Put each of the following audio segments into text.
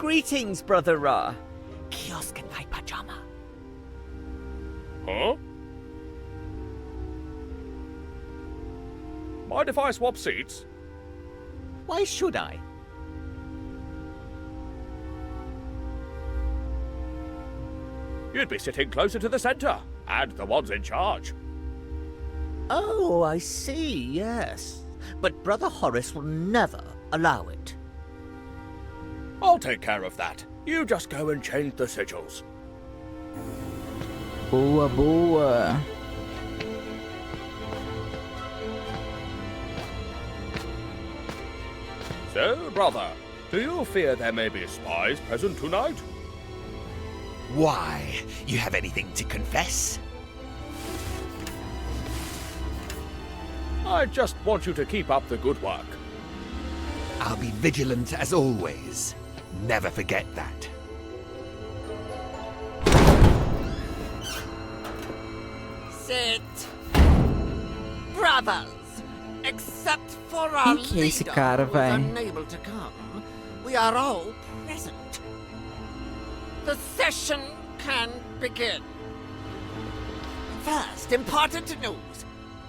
Greetings, Brother Ra. Kiosk in my pajama. Huh? Mind if I swap seats? Why should I? You'd be sitting closer to the center, and the ones in charge. Oh, I see, yes. But Brother Horace will never allow it. I'll take care of that. You just go and change the sigils. Boa, boa. So, brother, do you fear there may be spies present tonight? Why? You have anything to confess? I just want you to keep up the good work. I'll be vigilant as always. Never forget that. Sit. Brothers, except for our Quem que é esse leader cara, who was véi? unable to come, we are all present. The session can begin. First, important news.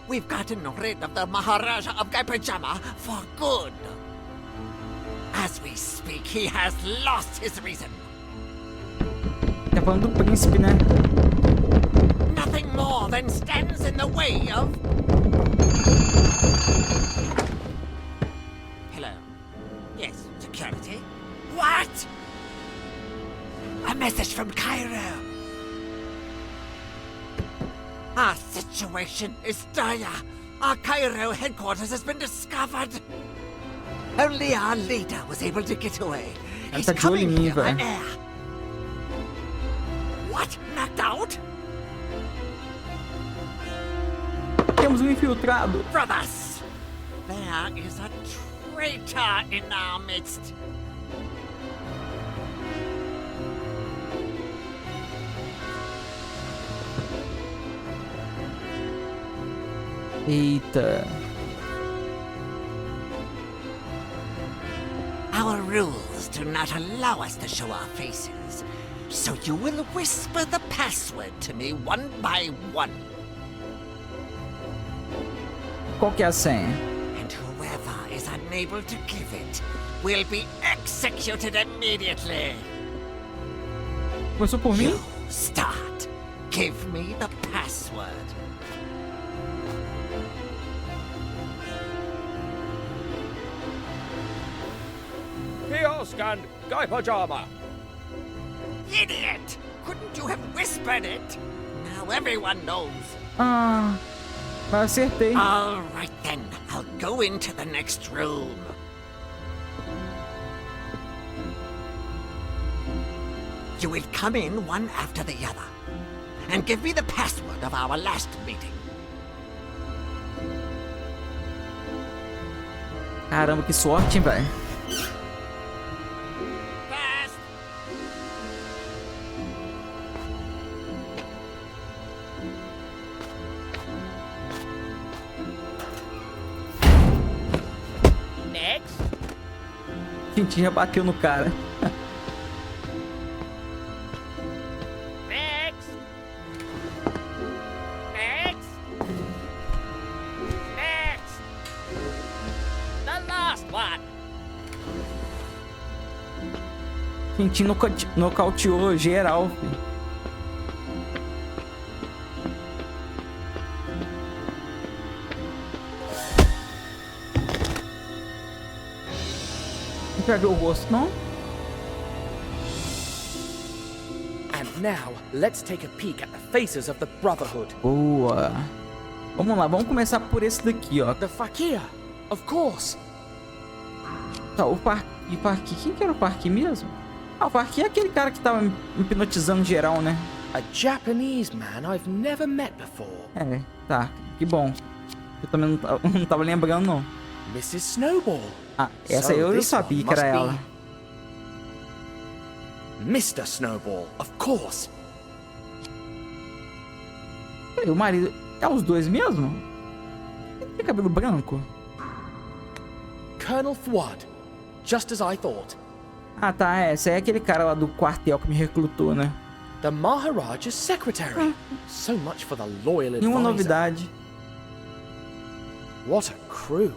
We've gotten rid of the Maharaja of Gaipajama for good. As we speak, he has lost his reason. Tá falando do príncipe, né? Nothing more than stands in the way of... Hello? Yes, security? What? A message from Cairo. Our situation is dire. Our Cairo headquarters has been discovered. Only our leader was able to get away. He's tá de olho coming em mim, here by velho. air. What? Knocked out? Temos um infiltrado. Brothers, there is a traitor in our midst. Eita. Our rules do not allow us to show our faces, so you will whisper the password to me one by one. Qual que é a senha? And whoever is unable to give it will be executed immediately. Começou por mim? You start. Give me the password. Kiosk and Gaipajama. Idiot! Couldn't you have whispered it? Now everyone knows. Ah, mas acertei. All right then, I'll go into the next room. You will come in one after the other and give me the password of our last meeting. Caramba, que sorte, hein, velho. Fast! Next. Tintin já bateu no cara. Next. Next. Next. The last one. Tintin nocauteou geral, filho. Não quer ver o rosto, não? And now, let's take a peek at the faces of the Brotherhood. Boa. Vamos lá, vamos começar por esse daqui, ó. The Fakir, of course. Tá, o Parque. Quem que era o Parque mesmo? Ah, o Parque é aquele cara que tava hipnotizando geral, né? A Japanese man I've never met before. É, tá. Que bom. Eu também não tava lembrando, não. Mrs. Snowball. Ah, essa So eu this sabia one que era must ela. be Mr. Snowball, of course. E o marido... É os dois mesmo? Tem cabelo branco? Colonel Fuad, just as I thought. Ah, tá. Esse aí é aquele cara lá do quartel que me recrutou, né? The Maharaja's secretary. So much for the loyal Nenhuma advisor. novidade. What a crew.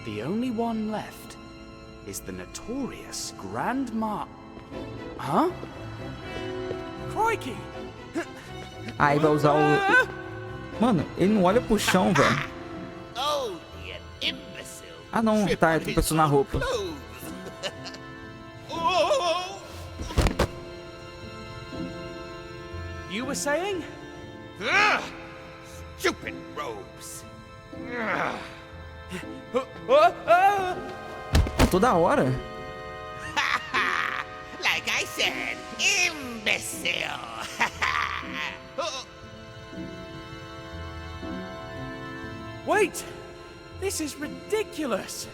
The only one left is the notorious Grand Mar... Huh? Crikey! Aí vai usar o... Mano, ele não olha pro chão, velho. Oh, you imbecile. Ah, não. Tá, ele tropeçou na roupa. Oh! You were saying? Ah, stupid robes. Ah. Toda hora. Like I said, imbecile. Wait! This is ridiculous!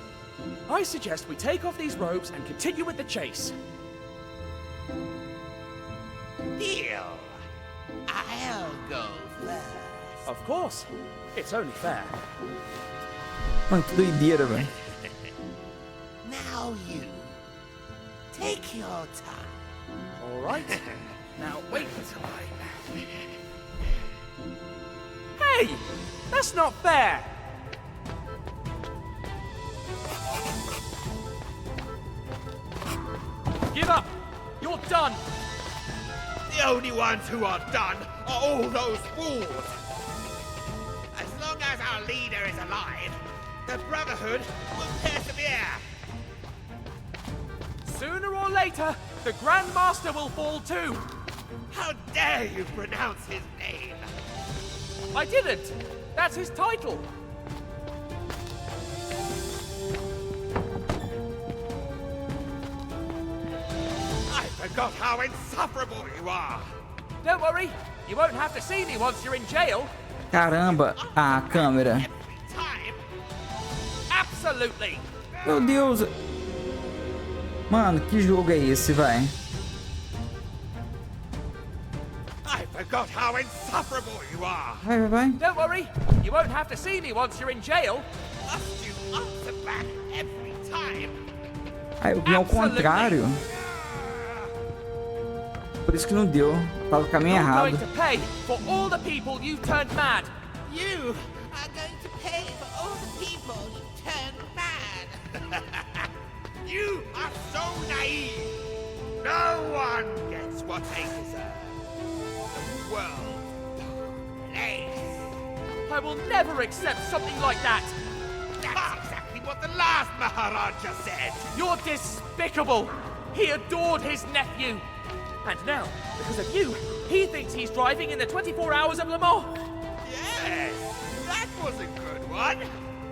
I suggest we take off these robes and continue with the chase. Deal. I'll go first. Of course. It's only fair. Mano, que doideira, velho. Now you. Take your time. All right. Now wait until I... Hey! That's not fair! Give up! You're done! The only ones who are done are all those fools. As long as our leader is alive, the Brotherhood will persevere. Sooner or later, the Grand Master will fall too! How dare you pronounce his name? I didn't! That's his title! I forgot how insufferable you are. Don't worry, you won't have to see me once you're in jail. Caramba, a câmera. Every time. Absolutely! Meu Deus. Mano, que jogo é esse, vai? I forgot how insufferable you are. Vai, vai, vai. Don't worry, you won't have to see me once you're in jail. Must you answer back every time? Ah, eu vim ao contrário. Por isso que não deu. Tava no caminho You're errado. going to pay for all the people you've turned mad. You are going to pay for all the people you turned bad. You are so naive. No one gets what they deserve. The world, place. I will never accept something like that. That's exactly what the last Maharaja said. You're despicable. He adored his nephew. And now, because of you, he thinks he's driving in the 24 hours of Le Mans. Yes, that was a good one.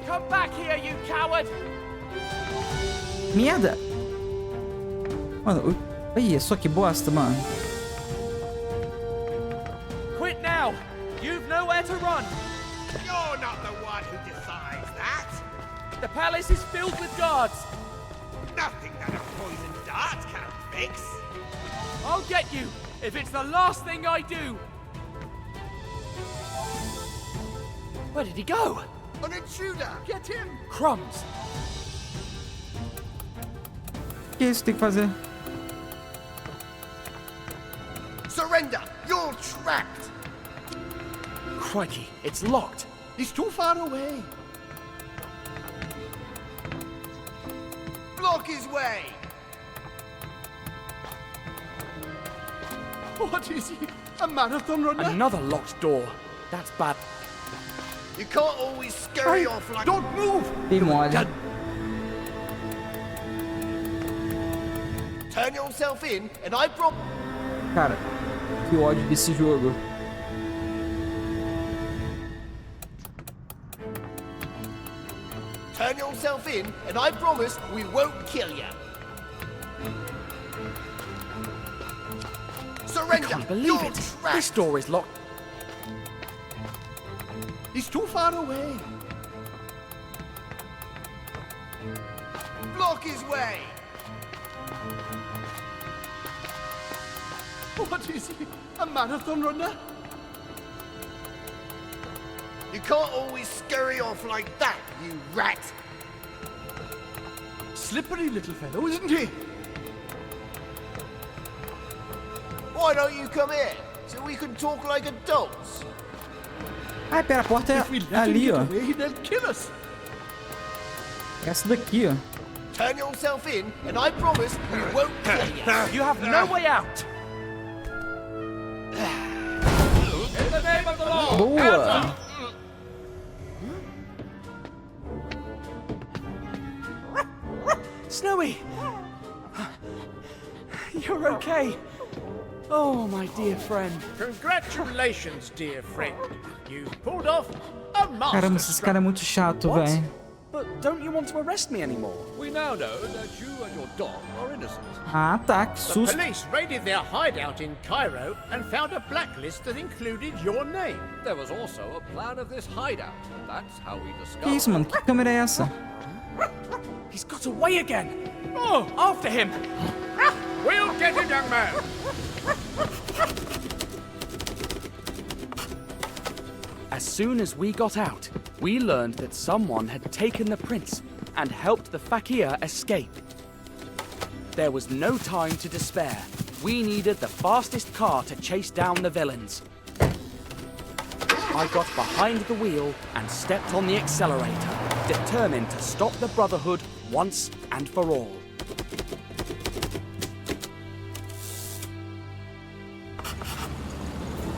Come back here, you coward. Merda! Mano, aí, só que bosta, mano. Quit now. You've nowhere to run. You're not the one who decides that. The palace is filled with guards. Nothing that a poisoned dart can fix. I'll get you if it's the last thing I do. Where did he go? An intruder! Get him! Crumbs. O que é isso que tem que fazer? Surrender! You're trapped! Crikey, it's locked. He's too far away. Block his way! What is he? A marathon runner? Another locked door. That's bad. You can't always scurry off like... Don't move! Tem mole. Turn yourself in and I promise... Cara, que ódio desse jogo. Turn yourself in and I promise we won't kill you. Surrender! I can't believe You're it. trapped. This door is locked. He's too far away. Block his way. What is he? A marathon runner? You can't always scurry off like that, you rat. slippery little fellow, isn't he? Why don't you come here so we can talk like adults? Ai, pera, a porta If we é let him ali, get ó. away, they'll kill us. Essa daqui, ó. Turn yourself in, and I promise we won't kill you. You have no way out. In the name of the law. Boa! Snowy! You're okay. Oh, my dear friend. Congratulations, dear friend. You pulled off a Caramba, esse cara é muito chato, What? velho. But don't you want to arrest me anymore? We now know that you and your dog are innocent. Ah, tá, que The susto. police raided their hideout in Cairo and found a blacklist that included your name. There was also a plan of this hideout. That's how we Que discovered. isso, mano? Que câmera é essa? He's got away again. Oh, after him. We'll get it, young man. As soon as we got out, we learned that someone had taken the prince and helped the fakir escape. There was no time to despair. We needed the fastest car to chase down the villains. I got behind the wheel and stepped on the accelerator, determined to stop the Brotherhood once and for all.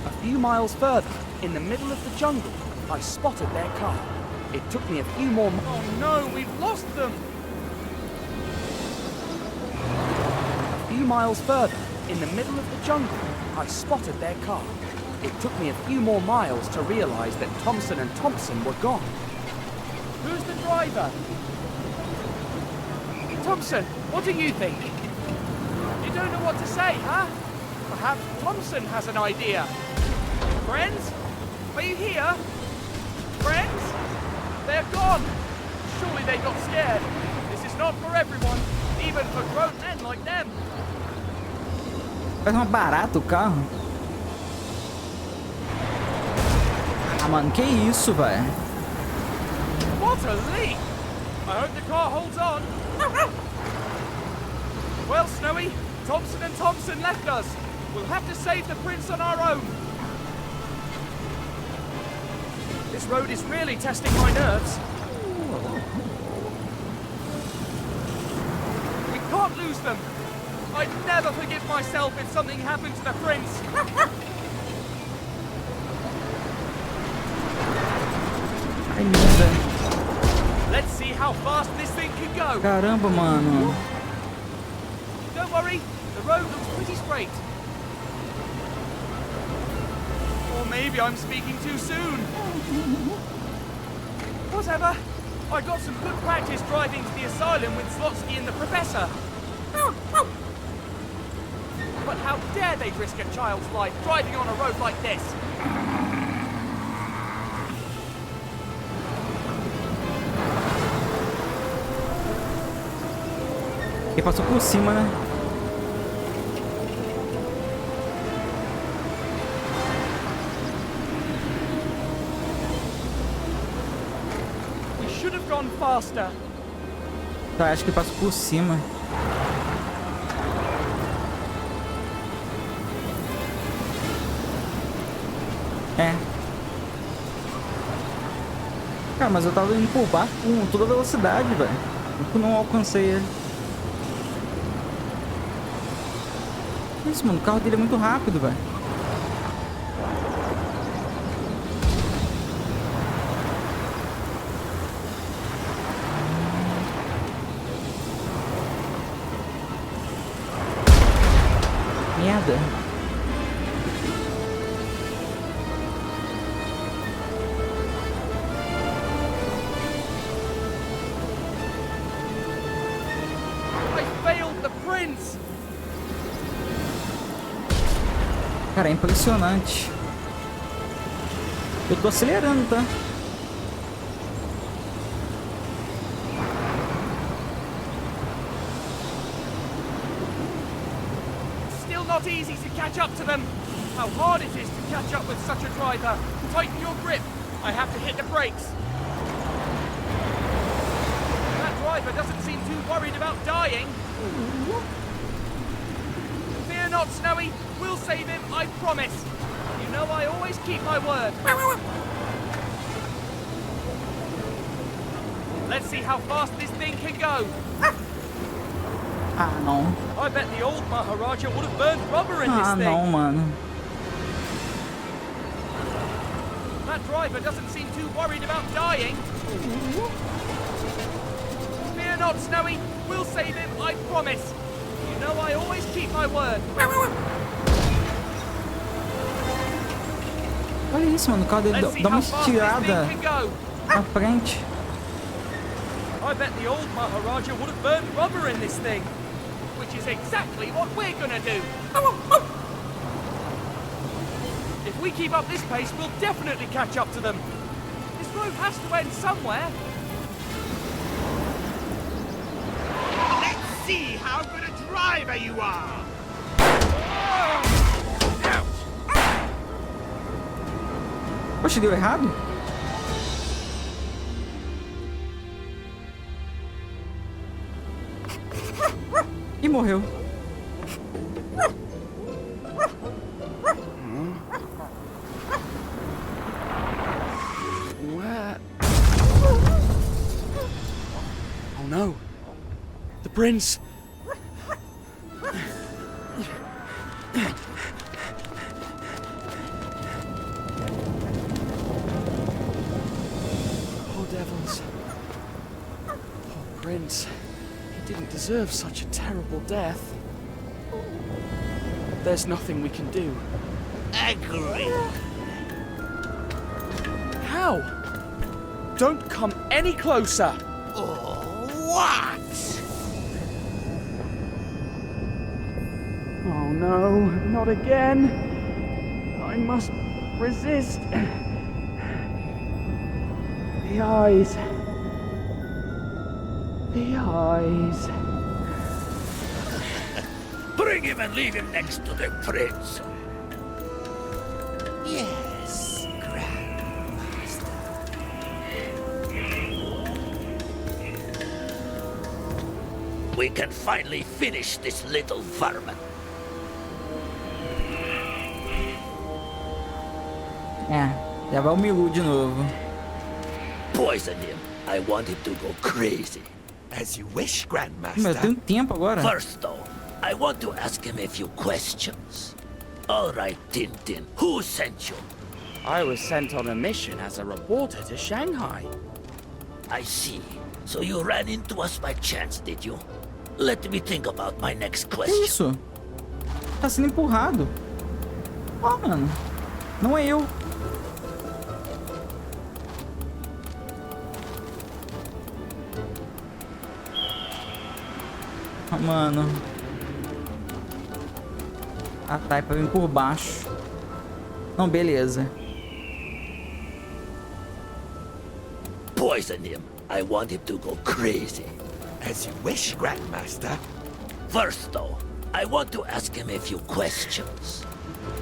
A few miles further, in the middle of the jungle, I spotted their car. It took me a few more miles. Oh no, we've lost them! A few miles further, in the middle of the jungle, I spotted their car. It took me a few more miles to realize that Thompson and Thompson were gone. Who's the driver? Thompson, what do you think? You don't know what to say, huh? Perhaps Thompson has an idea. Friends? Are you here? Friends? They're gone! Surely they got scared. This is not for everyone, even for grown men like them. Parece uma barata o carro. Ah, mano, que isso, velho? What a leap! I hope the car holds on. Well, Snowy, Thompson and Thompson left us. We'll have to save the prince on our own. This road is really testing my nerves. We can't lose them. I'd never forgive myself if something happened to the prince. Ai, merda. Let's see how fast this thing can go. Caramba, mano. Don't worry, the road looks pretty straight. Or maybe I'm speaking too soon. Whatever. I got some good practice driving to the asylum with Slotsky and the professor. But how dare they risk a child's life driving on a road like this? Ele passou por cima, né? We should have gone faster. Tá, acho que ele passou por cima. É. Cara, mas eu tava indo pro barco com toda velocidade, velho. Eu não alcancei ele. Isso, mano, o carro dele é muito rápido, velho. Merda. I failed the prince. Cara, é impressionante. Eu tô acelerando, tá? Still not easy to catch up to them. How hard it is to catch up with such a driver. Tighten your grip. I have to hit the brakes. That driver doesn't seem too worried about dying. Fear not, Snowy. We'll save him, I promise. You know I always keep my word. Let's see how fast this thing can go. Ah, não. I bet the old Maharaja would have burned rubber in this Ah, thing. não, mano. That driver doesn't seem too worried about dying. Fear not, Snowy. We'll save him, I promise. You know I always keep my word. Olha isso, mano. O carro dele Let's see dá uma how fast this estirada thing can go. pra frente. I bet the old Maharaja would have burned rubber in this thing. Which is exactly what we're gonna do. If we keep up this pace, we'll definitely catch up to them. This road has to end somewhere. Let's see how good a driver you are. Poxa, deu errado? E morreu. Where? Oh no. The prince. Poor devils. Poor prince. He didn't deserve such a terrible death. There's nothing we can do. Agree. How? Don't come any closer. Oh, what? Oh no, not again. I must resist. The eyes. The eyes. Bring him and leave him next to the prince. Yes, Grandmaster. We can finally finish this little vermin. É, já vai o Milu de novo. Poison him. I want him to go crazy. As you wish, Meu, Grandmaster. tem tempo agora. First, though, I want to ask him a few questions. All right, Tintin, who sent you? I was sent on a mission as a reporter to Shanghai. I see. So you ran into us by chance, did you? Let me think about my next Que question. isso? Tá sendo empurrado. Ó, mano. Não é eu. Ah, mano. Ah, tá. É pra vir por baixo. Não, beleza. Poison him. I want him to go crazy. As you wish, Grandmaster. First, though, I want to ask him a few questions.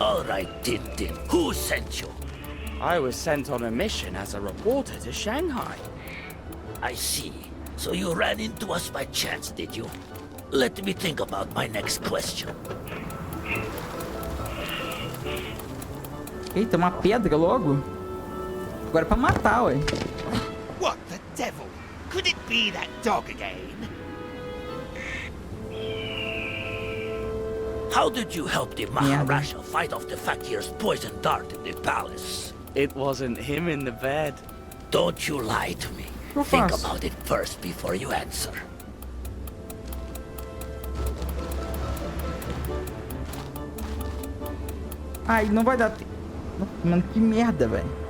All right, Tintin, who sent you? I was sent on a mission as a reporter to Shanghai. I see. So you ran into us by chance, did you? Let me think about my next question. Eita, uma pedra logo? Agora é pra matar, ué. What the devil? Could it be that dog again? How did you help the Maharaja fight off the fakir's poison dart in the palace? It wasn't him in the bed. Don't you lie to me. Eu Think faço. about it first before you answer. Ai, não vai dar tempo. Mano, que merda, velho.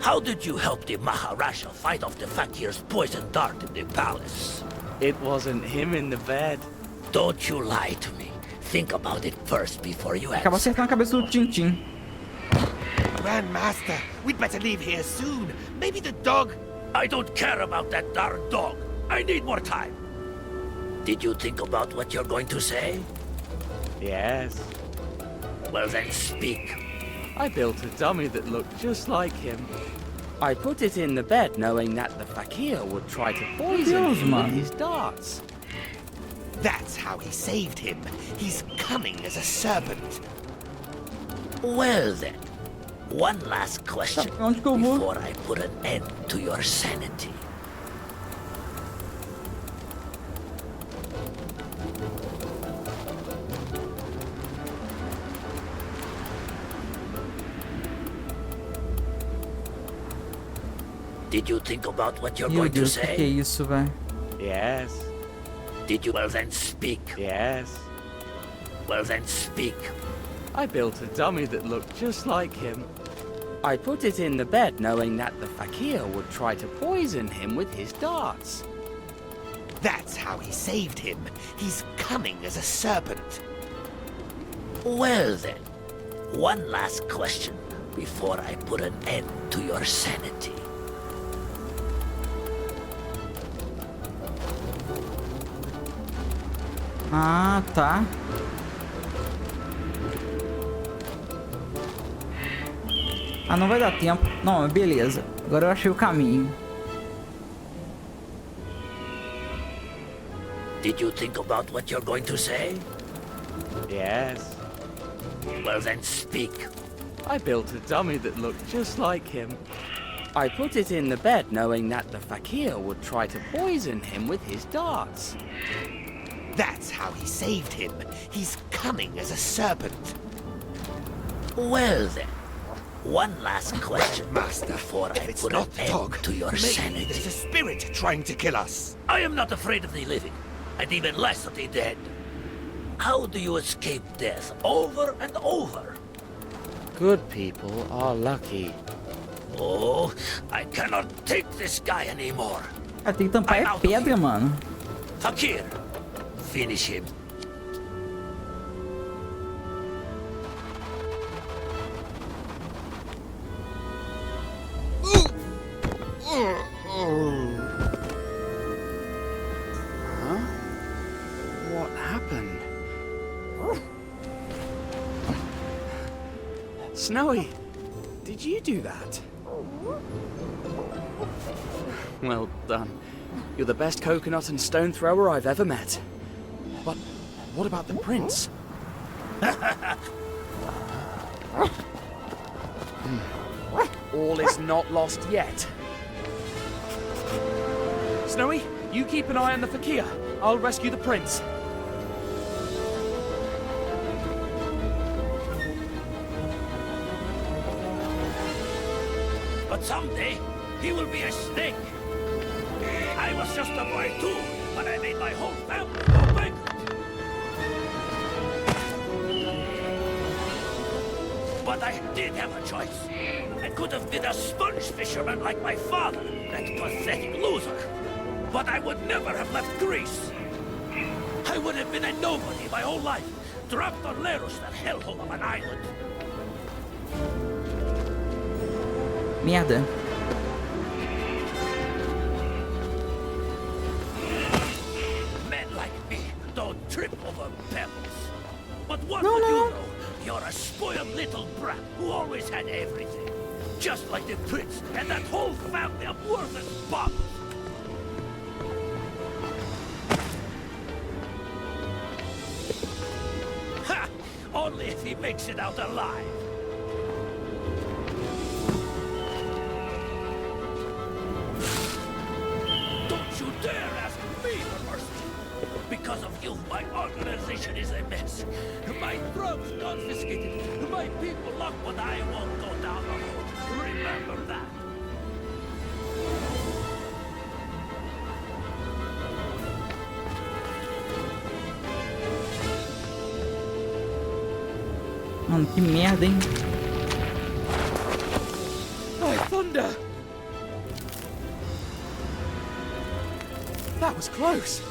How did you help the Maharaja fight off the fakir's poison dart in the palace? It wasn't him in the bed. Don't you lie to me. Think about it first before you Acaba answer. acertando a cabeça do Tintin. Grandmaster, we'd better leave here soon. Maybe the dog... I don't care about that darn dog. I need more time. Did you think about what you're going to say? Yes. Well then speak. I built a dummy that looked just like him. I put it in the bed knowing that the fakir would try to poison Deus, him with mano. his darts. That's how he saved him. He's cunning as a serpent. Well then, one last question Tá, onde que eu vou? before I put an end to your sanity. Did you think about what you're Meu going to Deus, o que é say? isso, velho? Yes, Did you? Well then speak. yes. Well then speak. I built a dummy that looked just like him. I put it in the bed knowing that the fakir would try to poison him with his darts. That's how he saved him. He's cunning as a serpent. Well then, one last question before I put an end to your sanity. Ah, tá. Ah, não vai dar tempo. Não, beleza. Agora eu achei o caminho. Did you think about what you're going to say? Yes. Well then speak. I built a dummy that looked just like him. I put it in the bed knowing that the fakir would try to poison him with his darts. That's how he saved him. He's cunning as a serpent. Well then, one last question Master, before I if it's put not an the end dog, to your maybe sanity. there's a spirit trying to kill us. I am not afraid of the living, and even less of the dead. How do you escape death over and over? Good people are lucky. Oh, I cannot take this guy anymore. Ah, tem que tampar é pedra, mano. Fakir, finish him. What happened? Snowy, did you do that? Well done. You're the best coconut and stone thrower I've ever met. But what about the prince? All is not lost yet. Snowy, you keep an eye on the fakir. I'll rescue the prince. But someday, he will be a snake. I was just a boy too, when I made my whole family go bankrupt. But I did have a choice. I could have been a sponge fisherman like my father, that pathetic loser. But I would never have left Greece. I would have been a nobody my whole life, dropped on Leros, that hellhole of an island. Merda. Men like me don't trip over pebbles. But what No, would no. you know? You're a spoiled little brat who always had everything. Just like the prince and that whole family of worthless bums. Ha! Only if he makes it out alive. Don't you dare ask me for mercy! Because of you, my organization is a mess. My throne's confiscated. My people locked, but I won't go down alone. Remember that. Mano, que merda, hein? By thunder! That was close.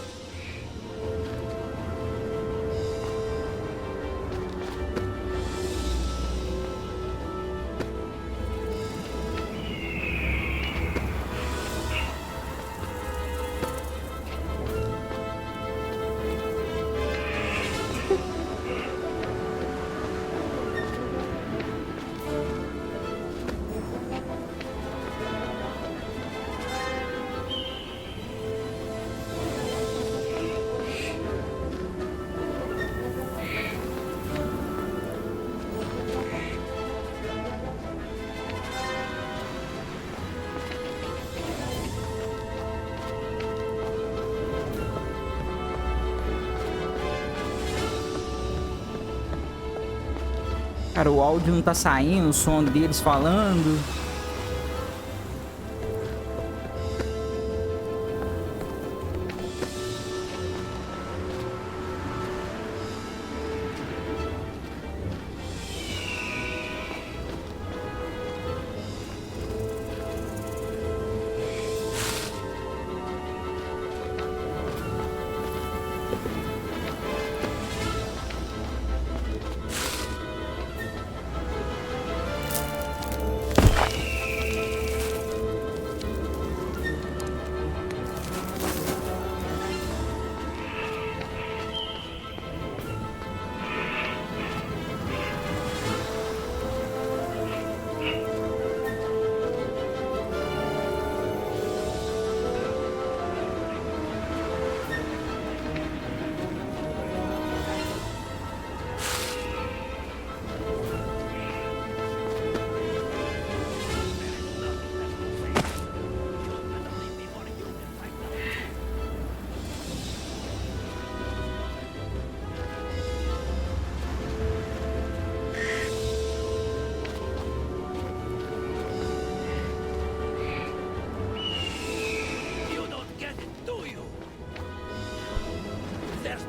Cara, o áudio não tá saindo, o som deles falando.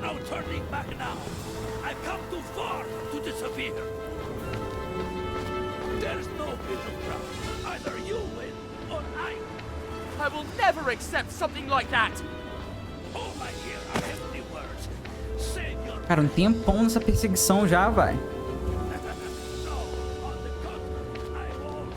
No turning back now. I've come too far to disappear. There's no middle ground. Either you win or I win. I will never accept something like that. All I hear are empty words. Save your Cara, um tempão nessa perseguição já, vai. no. On the contrary, I won't.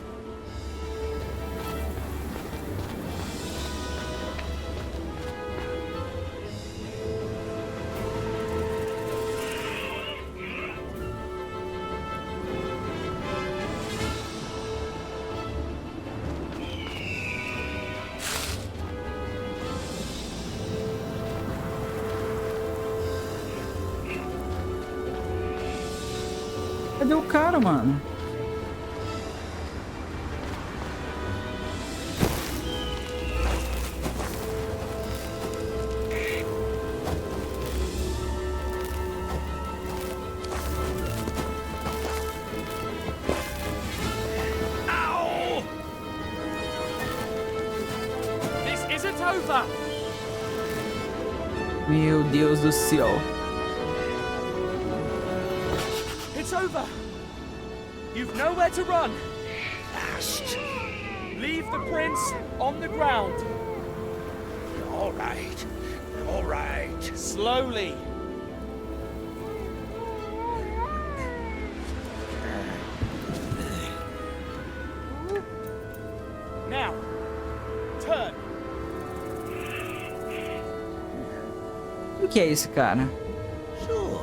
Cadê o cara, mano? Ow! This isn't over. Meu Deus do céu. It's over. You've nowhere to run. Leave the prince on the ground. All right. All right. Slowly. Now, turn. O que é esse cara? Sure.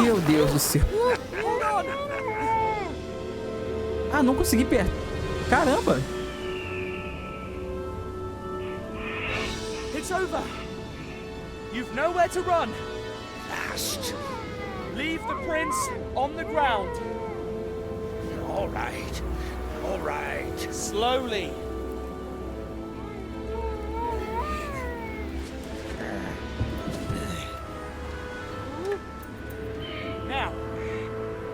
Meu Deus do céu. Ah, não consegui perto. Caramba. It's over. You've nowhere to run. Fast. Leave the prince on the ground. All right. All right. Slowly. Now,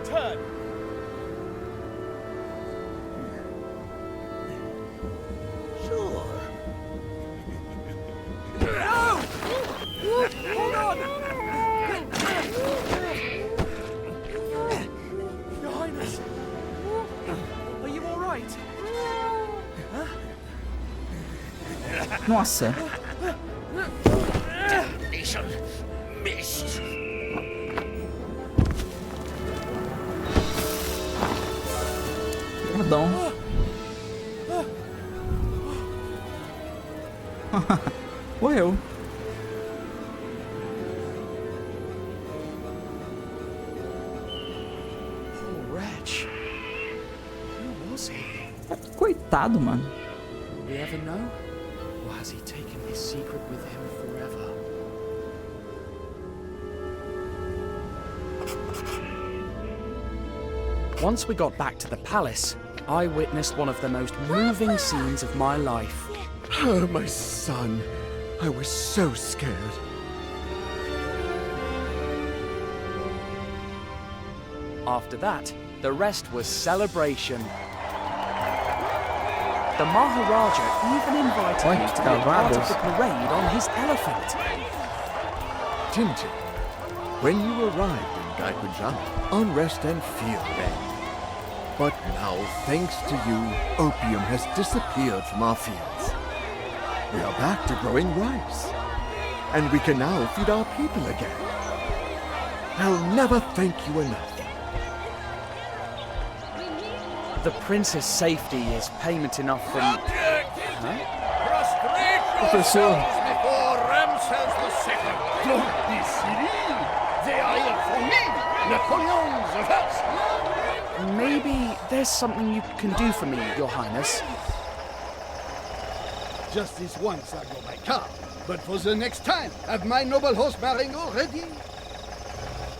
turn. Sure. No! Hold on! Your Highness, are you all right? Nossa. Nation missed. Perdão. Morreu. Poor wretch. Who was he? Coitado, mano. Will we ever know? Or has he taken his secret with him forever? Once we got back to the palace, I witnessed one of the most moving scenes of my life. Oh, my son. I was so scared. After that, the rest was celebration. The Maharaja even invited me to be part of the parade on his elephant. Tintin, when you arrived in GRÅ-MESTRE, unrest and fear reigned. But now, thanks to you, opium has disappeared from our fields. We are back to growing rice, and we can now feed our people again. I'll never thank you enough. The prince's safety is payment enough for me. Prostrate Professor. yourselves before Ramses II. Don't be silly. They are here for me, Napoleon the First. Maybe there's something you can do for me, Your Highness. Just this once I go by car, but for the next time, have my noble horse Marengo ready?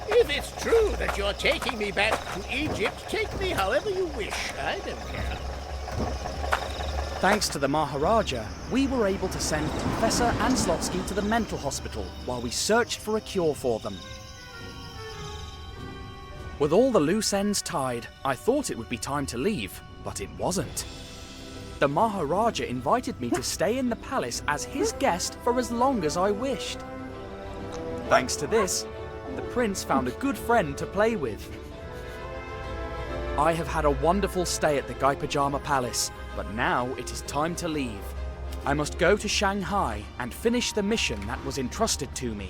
If it's true that you're taking me back to Egypt, take me however you wish. I don't care. Thanks to the Maharaja, we were able to send Professor Anslotsky to the mental hospital while we searched for a cure for them. With all the loose ends tied, I thought it would be time to leave, but it wasn't. The Maharaja invited me to stay in the palace as his guest for as long as I wished. Thanks to this, the prince found a good friend to play with. I have had a wonderful stay at the GRÅ-MESTRE Palace, but now it is time to leave. I must go to Shanghai and finish the mission that was entrusted to me.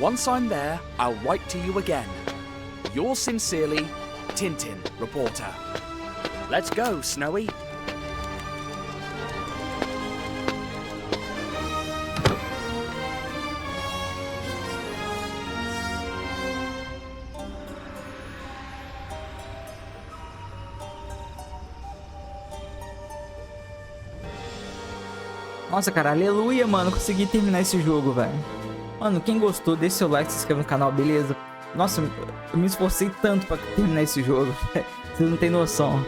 Once I'm there, I'll write to you again. Yours sincerely, Tintin, reporter. Let's go, Snowy. Nossa, cara, aleluia, mano. Consegui terminar esse jogo, velho. Mano, quem gostou, deixa seu like, se inscreve no canal, beleza? Nossa, eu me esforcei tanto pra terminar esse jogo. Vocês não tem noção.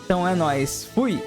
Então é nóis. Fui!